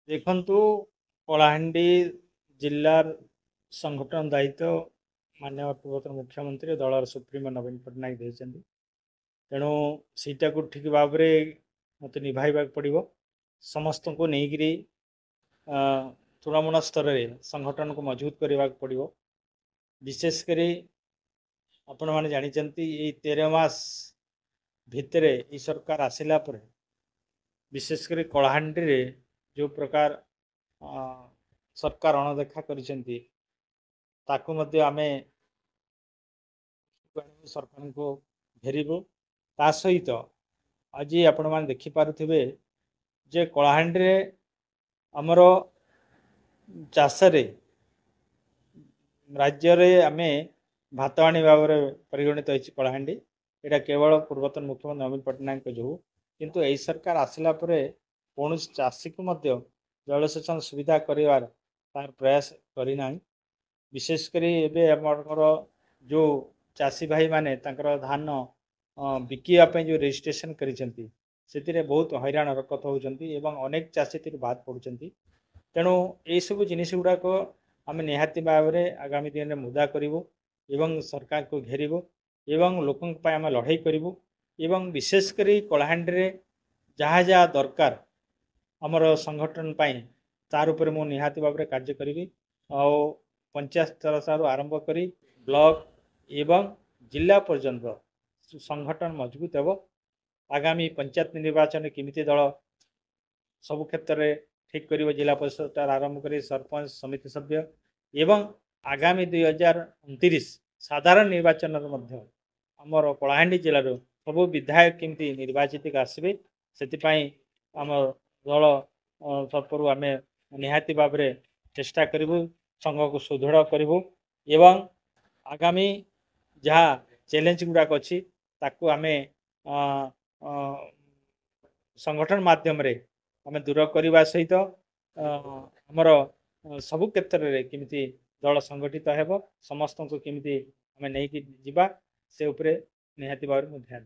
ଦେଖନ୍ତୁ କଳାହାଣ୍ଡି ଜିଲ୍ଲାର ସଂଗଠନ ଦାୟିତ୍ୱ ମାନ୍ୟ ପୂର୍ବତନ ମୁଖ୍ୟମନ୍ତ୍ରୀ ଦଳର ସୁପ୍ରିମୋ ନବୀନ ପଟ୍ଟନାୟକ ଦେଇଛନ୍ତି। ତେଣୁ ସେଇଟାକୁ ଠିକ୍ ଭାବରେ ମୋତେ ନିଭାଇବାକୁ ପଡ଼ିବ। ସମସ୍ତଙ୍କୁ ନେଇକରି ତୃଣମୂଳ ସ୍ତରରେ ସଂଗଠନକୁ ମଜବୁତ କରିବାକୁ ପଡ଼ିବ। ବିଶେଷ କରି ଆପଣମାନେ ଜାଣିଛନ୍ତି ଏଇ 13 ମାସ ଭିତରେ ଏଇ ସରକାର ଆସିଲା ପରେ ବିଶେଷ କରି କଳାହାଣ୍ଡିରେ ଯେଉଁ ପ୍ରକାର ସରକାର ଅଣଦେଖା କରିଛନ୍ତି ତାକୁ ମଧ୍ୟ ଆମେ ସରକାରଙ୍କୁ ଘେରିବୁ। ତା ସହିତ ଆଜି ଆପଣମାନେ ଦେଖିପାରୁଥିବେ ଯେ କଳାହାଣ୍ଡିରେ ଆମର ଚାଷରେ ରାଜ୍ୟରେ ଆମେ ଭାତଆଣୀ ଭାବରେ ପରିଗଣିତ ହୋଇଛି କଳାହାଣ୍ଡି। ଏଇଟା କେବଳ ପୂର୍ବତନ ମୁଖ୍ୟମନ୍ତ୍ରୀ ନବୀନ ପଟ୍ଟନାୟକଙ୍କ ଯୋଗୁଁ। କିନ୍ତୁ ଏହି ସରକାର ଆସିଲା ପରେ କୌଣସି ଚାଷୀକୁ ମଧ୍ୟ ଜଳସେଚନ ସୁବିଧା କରିବାର ତାର ପ୍ରୟାସ କରିନାହିଁ। ବିଶେଷ କରି ଏବେ ଆମର ଯେଉଁ ଚାଷୀ ଭାଇମାନେ ତାଙ୍କର ଧାନ ବିକିବା ପାଇଁ ଯେଉଁ ରେଜିଷ୍ଟ୍ରେସନ କରିଛନ୍ତି ସେଥିରେ ବହୁତ ହଇରାଣ ହରକତ ହେଉଛନ୍ତି ଏବଂ ଅନେକ ଚାଷୀ ସେଥିରୁ ବାଦ ପଡ଼ୁଛନ୍ତି। ତେଣୁ ଏଇସବୁ ଜିନିଷ ଗୁଡ଼ାକ ଆମେ ନିହାତି ଭାବରେ ଆଗାମୀ ଦିନରେ ମୁଦା କରିବୁ ଏବଂ ସରକାରକୁ ଘେରିବୁ ଏବଂ ଲୋକଙ୍କ ପାଇଁ ଆମେ ଲଢ଼େଇ କରିବୁ। ଏବଂ ବିଶେଷ କରି କଳାହାଣ୍ଡିରେ ଯାହା ଯାହା ଦରକାର ଆମର ସଂଗଠନ ପାଇଁ ତାର ଉପରେ ମୁଁ ନିହାତି ଭାବରେ କାର୍ଯ୍ୟ କରିବି। ଆଉ ପଞ୍ଚାୟତ ସ୍ତରଠାରୁ ଆରମ୍ଭ କରି ବ୍ଲକ ଏବଂ ଜିଲ୍ଲା ପର୍ଯ୍ୟନ୍ତ ସଂଗଠନ ମଜବୁତ ହେବ। ଆଗାମୀ ପଞ୍ଚାୟତ ନିର୍ବାଚନରେ କେମିତି ଦଳ ସବୁ କ୍ଷେତ୍ରରେ ଠିକ୍ କରିବ, ଜିଲ୍ଲା ପରିଷଦଠାରୁ ଆରମ୍ଭ କରି ସରପଞ୍ଚ ସମିତି ସଭ୍ୟ ଏବଂ ଆଗାମୀ 2029 ସାଧାରଣ ନିର୍ବାଚନରେ ମଧ୍ୟ ଆମର କଳାହାଣ୍ଡି ଜିଲ୍ଲାରୁ ସବୁ ବିଧାୟକ କେମିତି ନିର୍ବାଚିତ ଆସିବେ ସେଥିପାଇଁ ଆମ ଦଳ ତରଫରୁ ଆମେ ନିହାତି ଭାବରେ ଚେଷ୍ଟା କରିବୁ, ସଂଘକୁ ସୁଦୃଢ଼ କରିବୁ ଏବଂ ଆଗାମୀ ଯାହା ଚ୍ୟାଲେଞ୍ଜ ଗୁଡ଼ାକ ଅଛି ତାକୁ ଆମେ ସଂଗଠନ ମାଧ୍ୟମରେ ଆମେ ଦୂର କରିବା ସହିତ ଆମର ସବୁ କ୍ଷେତ୍ରରେ କେମିତି ଦଳ ସଂଗଠିତ ହେବ, ସମସ୍ତଙ୍କୁ କେମିତି ଆମେ ନେଇକି ଯିବା ସେ ଉପରେ ନିହାତି ଭାବରେ ମୁଁ ଧ୍ୟାନ